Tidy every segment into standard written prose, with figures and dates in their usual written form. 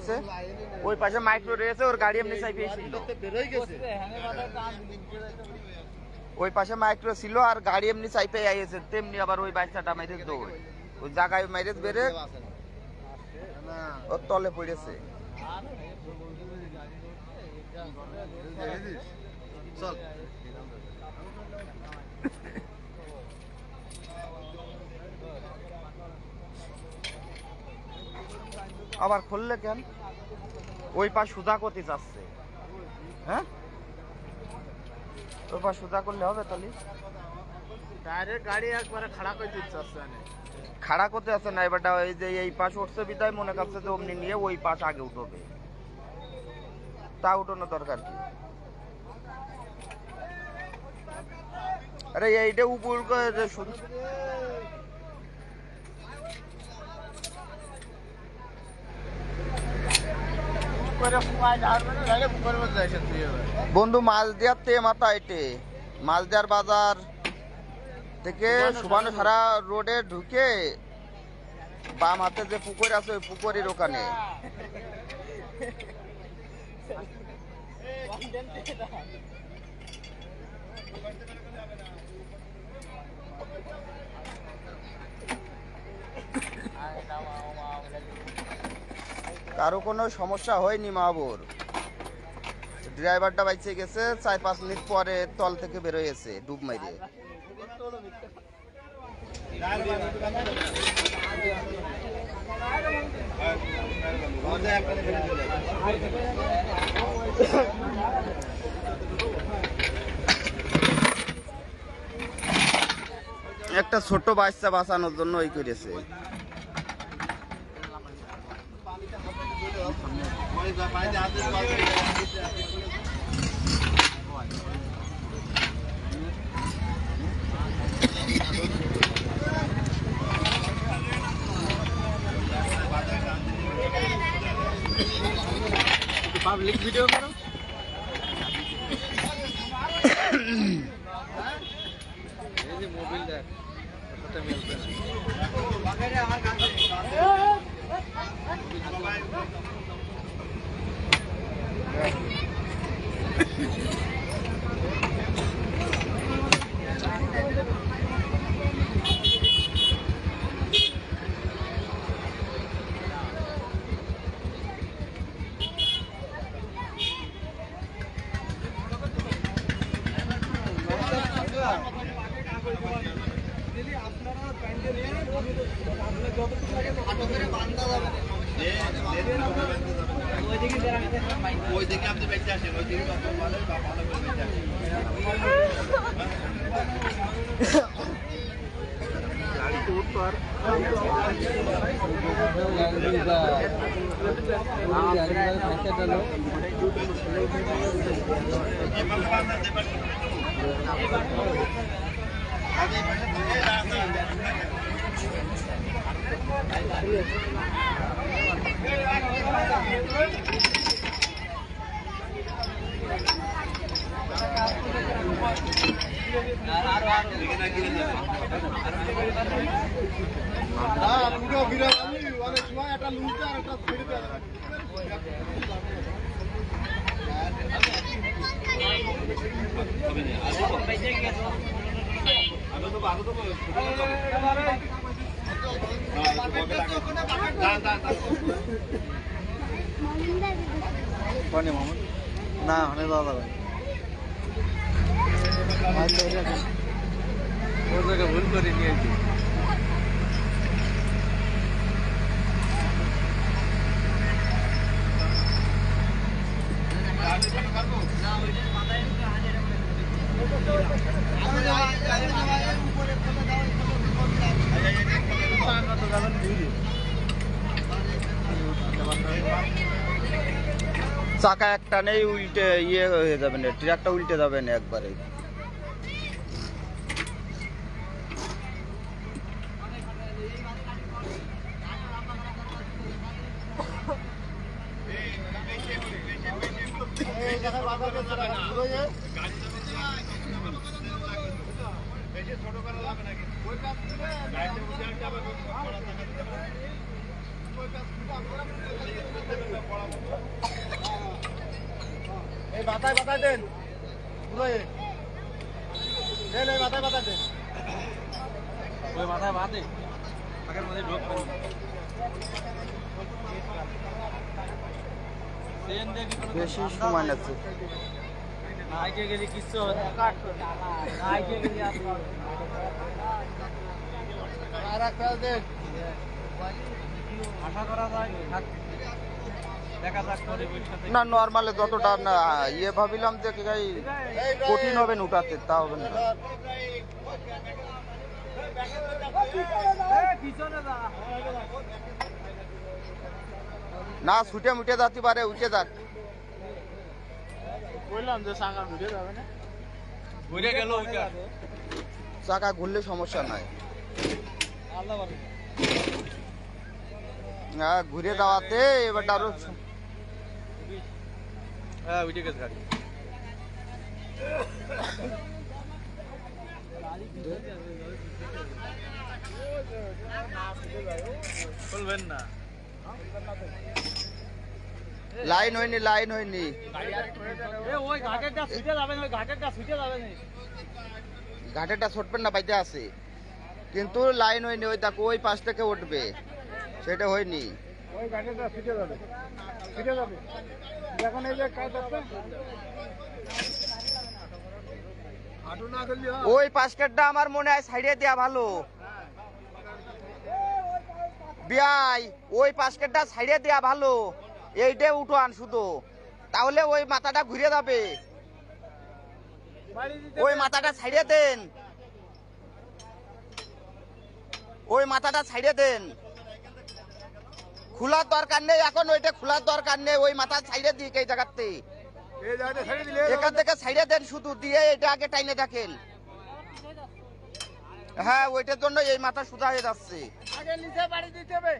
রয়েছে, ওই পাশে মাইক্রো রয়েছে, ওর গাড়ি এমনি চাইবে ওই পাশে মাইক্রো ছিল আর গাড়ি এমনি চাইপে আইছে, তেমনি আবার ওই বাচ্চাটা মাইরে দৌড় ওই জায়গায় মাইরে বেড়ে ওর তলে পড়েছে। আবার খুললে কেন? ওই পা সুদা করতে চাচ্ছে। হ্যাঁ, ওই পা সুদা করলে হবে তাহলে? ডাইরেক্ট গাড়ি একবারে খাড়া করে দিচ্ছে আসছে না, খাড়া করতে আসছে না। এবারটা ওই যে এই পাশ উঠছে বিদায় মনে করছে যে অমনি নিয়ে ওই পাশ আগে উঠবে, তা উঠানো দরকার কি? আরে এইটা উপর করে শুধু বন্ধু মাছ দেওয়ার তে মাথা এটে মাছ দেওয়ার বাজার থেকে সুবানো সারা রোডে ঢুকে বাম হাতে যে পুকুর আছে ওই পুকুরের ওখানে কারো কোনো সমস্যা হয়নি মাহবুর। ড্রাইভারটা বাইচে গেছে, 4-5 মিনিট পরে তল থেকে বেরোয়েছে ডুব মাইরে। একটা ছোট বাচ্চা বাঁচানোর জন্য ওই করেছে। পাবলিক ভিডিও করো, এই যে মোবাইল দেখ কত মিলবে না অনেক দাদা ভাই ওর জায়গায় ভুল করে নিয়েছি। চাকা একটা নেই, উল্টে ইয়ে হয়ে যাবে না, ট্রাকটা উল্টে যাবে না একবারে। এই মাথায় মাথায় দেন পুরো দেন, এই মাথায় মাথায় দেন, ওই মাথায় বাঁধে আগের মধ্যে ঢোক বেশি সময় লাগছে। আইকে গেলে কিচ্ছু হবে না, আইকে গেলে আর একটা দেন, আশা করা যায় দেখা যাক পরিবেশটা। না নর্মালে যতটা না ইয়ে ভাবিলাম যে কঠিন হবে না উঠাতে, তা হবে না। না ছুটে মুটে যাতে পারে, উঠে যাক। বললাম যে চাকা ঘুরে যাবে না, ঘুরে গেল চাকা ঘুরলে সমস্যা নাই। হ্যাঁ ঘুরে যাওয়াতে এবার আরো হ্যাঁ উঠে গেছে গাড়ি। বলবেন না লাইন হয়নি, লাইন হয়নি। ওই ঘাটেরটা ছুটে যাবে না, ওই ঘাটেরটা ছুটে যাবে না, ঘাটেরটা ছুটবেন না বাইতে আছে, কিন্তু লাইন হয়নি। ওই দেখো ওই পাশ থেকে উঠবে, সেটা হয়নি। ওই ঘাটেরটা ছুটে যাবে, ছুটে যাবে। এখন এই যে কাজ আছে হাঁটু না করলে ওই পাশকারটা আমার মনে হয় সাইডে দেওয়া ভালো। বিয়াই ওই পাশকারটা সাইডে দেওয়া ভালো, এইটা উঠান শুধু, তাহলে ওই মাথাটা ঘুরে যাবে। ওই মাথাটা ছাইড়ে দেন, ওই মাথাটা ছাইড়ে দেন। খোলার দরকার নেই এখন, ওইটা খোলার দরকার নেই। ওই মাথা ছাইড়ে দিক এই জায়গাতে, এখান থেকে ছাইড়ে দেন শুধু, দিয়ে এটা আগে টাইনে দেখেন। হ্যাঁ ওইটার জন্য এই মাথা সুদা হয়ে যাচ্ছে। আগে নিচে বাড়ি দিতে হবে।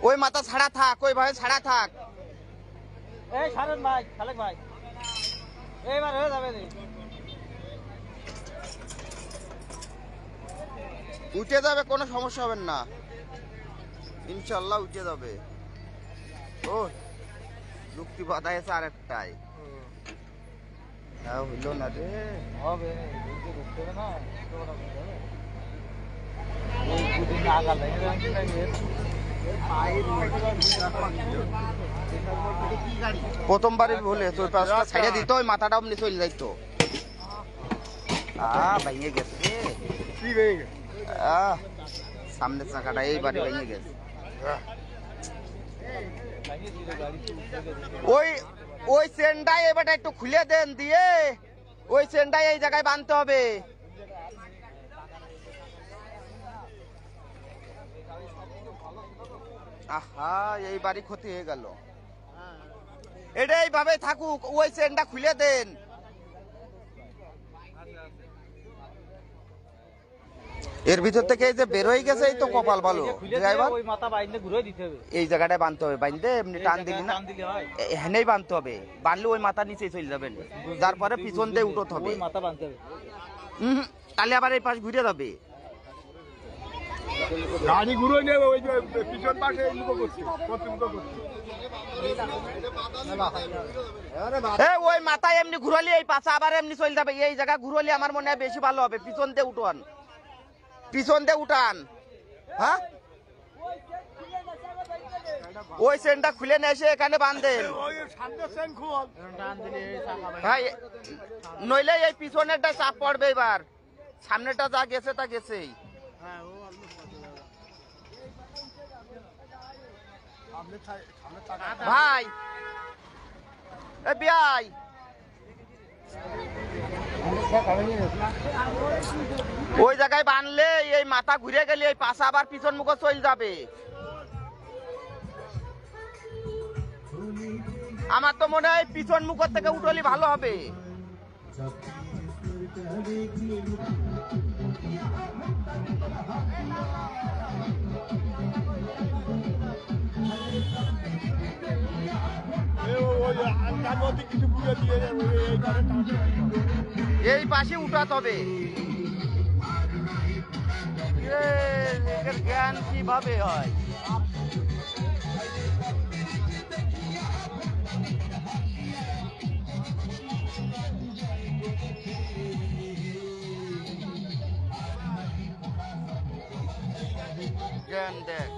ওই মাথা ছাড়া থাক, ওই ভাবে ছাড়া থাক। এই সারন ভাই, খালেক ভাই, এইবার হয়ে যাবে রে। উঠে যাবে, কোনো সমস্যা হবে না, ইনশাল্লাহ উঠে যাবে। ও লুকটি বাধা আছে আর একটাই, হইল না রে। হবে না, প্রথমবারই বলে তোর পাশটা ছাইড়ে দিত, ওই মাথাটা অমনি চলে যাইতো। ভেঙে গেছে সামনের চাকাটা, এইবারে ভেঙে গেছে। ওই ওই চেনটাই এবারে একটু খুলে দেন, দিয়ে ওই চেনটাই এই জায়গায় বাঁধতে হবে। আহা এইবারই ক্ষতি হয়ে গেল। এটা এইভাবে থাকুক, ওই চেনটা খুলে দেন। এর ভিতর থেকে এই যে বের হয়ে গেছে, এই তো কপাল ভালো। ওই মাথা বাইন্দে ঘুরে দিতে হবে, এই জায়গাটায় বাঁধতে হবে, বাইন্দে এমনি টান দিলি না, হেনেই বাঁধতে হবে। বাঁধলে ওই মাথা নিচে চলে যাবেন, তারপরে পিছন দিয়ে উঠতে হবে। মাথা বাঁধতে হবে, তাহলে আবার এই পাশ ঘুরে যাবে। গাড়ি ঘুরে নেবে, ওই যে পিছন পাশে মুখো করছে, ওই মাথায় এমনি ঘুরালি এই পাশে আবার এমনি চলে যাবে। এই জায়গা ঘুরালি আমার মনে হয় বেশি ভালো হবে। পিছন দিয়ে উঠান, পিছন দিয়ে উঠান। হ্যাঁ ওই চেনটা খুলে নিয়ে এসে এখানে বাঁধেন ভাই, নইলে এই পিছনেরটা চাপ পড়বে। এবার সামনেটা যা গেছে তা গেছেই। ভাই এ বিয়াই, ওই জায়গায় বানলে এই মাথা ঘুরে গেলে এই পাশা আবার পিছন মুখে চলে যাবে। আমার তো মনে হয় পিছন মুখ থেকে উঠলি ভালো হবে। ওই তার মধ্যে কিছু পুজো দিয়ে এই পাশে উঠাতে হবে। এর জ্ঞান কিভাবে হয়? জ্ঞান দেখ,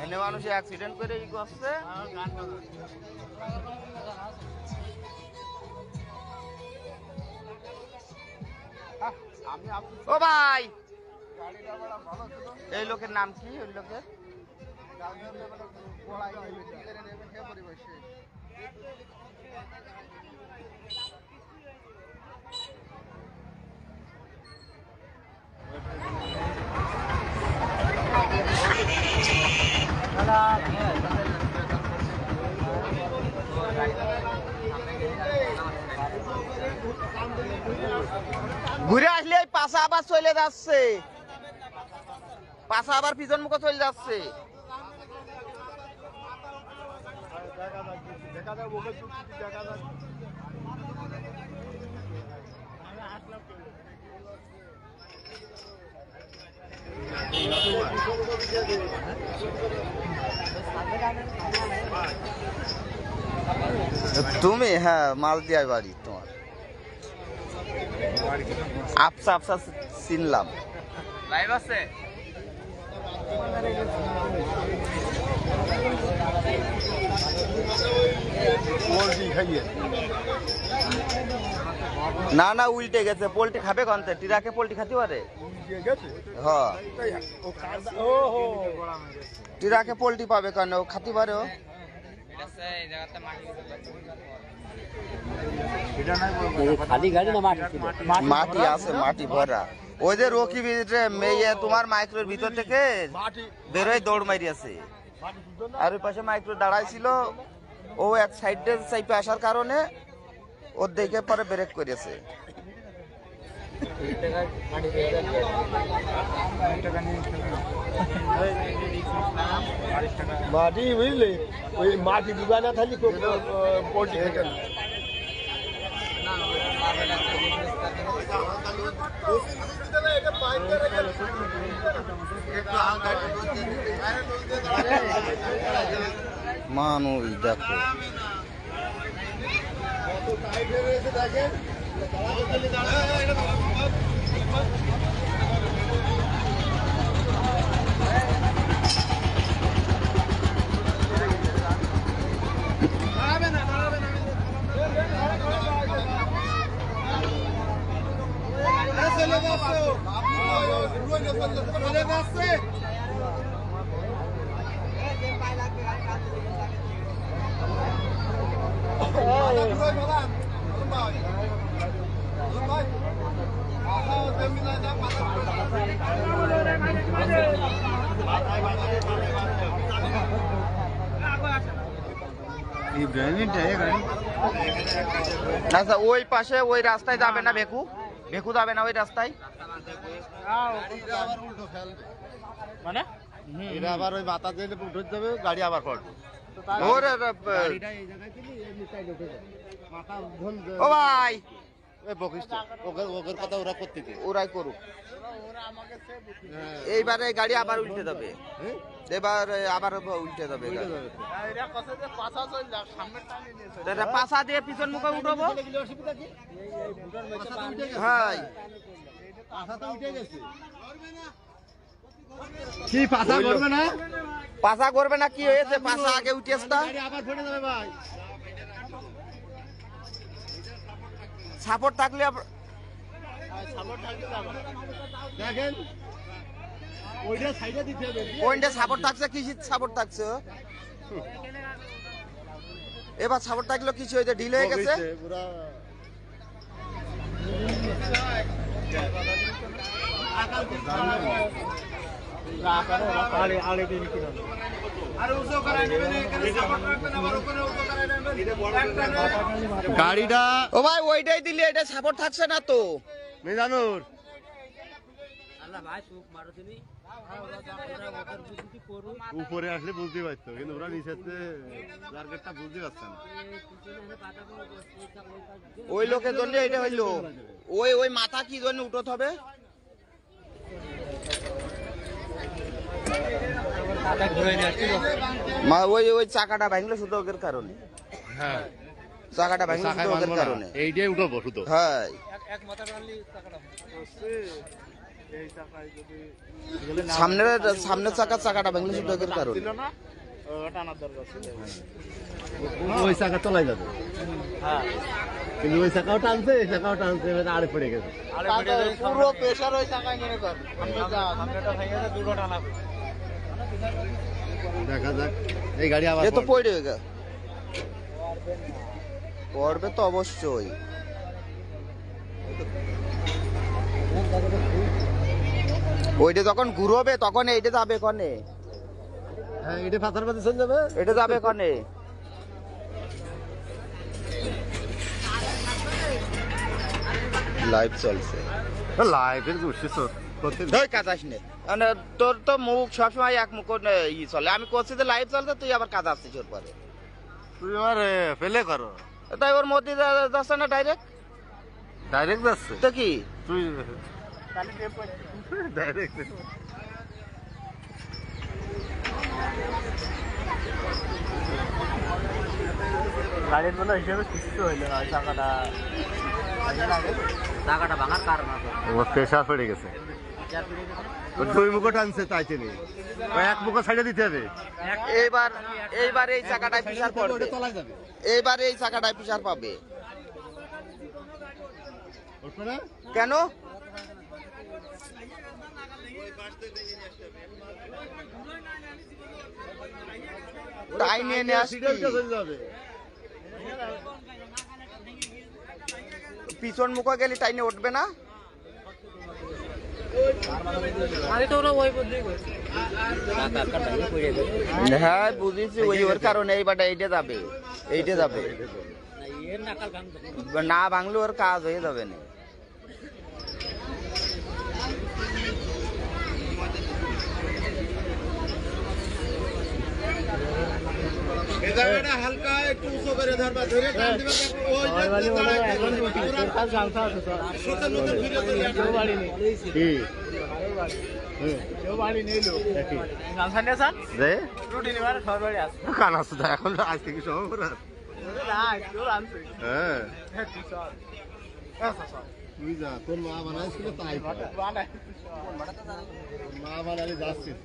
এনে মানুষ অ্যাক্সিডেন্ট করে ই করছে। ও ভাই, এই লোকের নাম কি? ওই লোকের ঘুরে আসলে এই পাশা আবার চলে যাচ্ছে, পাশা আবার পিছন মুখে চলে যাচ্ছে। তুমি হ্যাঁ মালদিয়া বাড়ি তোমার, আফসা আফসা চিনলাম। লাইভ আছে না না উল্টে গেছে। পোল্ট্রি খাবে কন্তে? টিরাকে পোল্ট্রি খাতে পারে? হ্যাঁ টিরাকে পোল্ট্রি পাবে কেন? ও খাতে পারে। ও মাটি আছে, মাটি ভরা। ওই যে রকি মেয়ে তোমার মাইক্রোর ভিতর থেকে বেরোয় দৌড় মারিয়াছে, আর ওই পাশে মাইক্রো দাঁড়াইছিল। ও এক সাইডে চাইপে আসার কারণে ওর দেখে পরে ব্রেক করেছে। মাটি বুঝলি, ওই মাটি ডুবা না থাকলে পোল্ট্রি খেতে না। মানুষ দেখো আচ্ছা ওই পাশে ওই রাস্তায় যাবে না ভেকু? ভেকু যাবে না ওই রাস্তায়? মানে এটা আবার ওই মাথা দিয়ে উঠে যাবে, গাড়ি আবার পড়বে। ও ভাই ওদের কথা ওরা করতে ওরাই করুক। এইবারে গাড়ি আবার উল্টে যাবে, এবার আবার উল্টে যাবে। পাশা দিয়ে পিছন মুখে উঠবো। হ্যাঁ কি পাশা করবে না? পাশা করবে না? কি হয়েছে? পাশা আগে উঠেছে না, আবার ফেটে যাবে ভাই। সাপোর্ট থাকলে দেখেন ওইটা সাইডে দিতে হবে। পয়েন্টে সাপোর্ট থাকছে, কিসির সাপোর্ট থাকছে? এবার সাপোর্ট থাকলো কিছু হয়েছে, ঢিল হয়ে গেছে। গাড়িটা ও ভাই ওইটাই দিলে, এটা সাপোর্ট থাকছে না তো। মিজানুর উপরে আসলে বুঝতে পারতো, কিন্তু ওরা নিচে টার্গেটটা বুঝতে পারছে না। ওই লোকের জন্য এটা হইলো, ওই ওই মাথা কি জন্য উঠতে হবে? ওই ওই চাকাটা ভাঙলো শুধু ওদের কারণে। হ্যাঁ, চাকাটা ভাঙলো শুধু ওদের কারণে। এইটাই উঠবো শুধু। হ্যাঁ, সামনের চাকাটা ভাঙলো শুধু ওদের কারণে। ওই চাকা চলাই যাবে, কিন্তু ওই চাকাও টানছে, এই চাকাও টানছে, আড়ে পড়ে গেছে। পুরো প্রেসার ওই চাকায় মনে কর। দেখা যাক, এই গাড়ি আবার এ তো পড়ে গেছে, পড়বে তো অবশ্যই। ওইটা যখন ঘুরবে তখন এইটা যাবে কনে, হ্যাঁ, এটা পাথর পাথর চলে যাবে, এটা যাবে কনে। লাইভ চলছে, লাইফের ঘুরছে কাজাস নে। মানে তোর তো মুখ সবসময় এক মুখ ই চলে। আমি করছি যে লাইভ চলছে, তুই আবার কাজ আসছিস ওর পরে। তুই আমার ফেলে করো, তাই ওর মধ্যে যাচ্ছে না ডাইরেক্ট, ডাইরেক্ট যাচ্ছে তো কি তুই ডাইরেক্ট। গাড়ির বলে হিসেবে কিছু হইলো না, চাকাটা ভাঙার কারণ আছে। ওর প্রেশার পড়ে গেছে, দুই মুখো টানছে, তাই তিনি এক মুখো ছাড়িয়ে দিতে হবে। এইবার এই চাকাটায় প্রেসার পড়বে, এইবার এই চাকাটায় প্রেসার পাবে। কেন? তাই নিয়ে নিয়ে আসবি, পিছন মুখে গেলে টাইনে উঠবে না। হ্যাঁ বুঝেছি, ওই ওর কারণে এইবারটা এইটা যাবে, এইটা যাবে না, ভাঙলে ওর কাজ হয়ে যাবে না। হালকা একটু উঁচু করে ধরবা, ধরে টান দিবা, কান আসছে এখন আজ থেকে সময় তুই যা, তোর মা বানাইছিল তাই, মা বানালে যাচ্ছিস।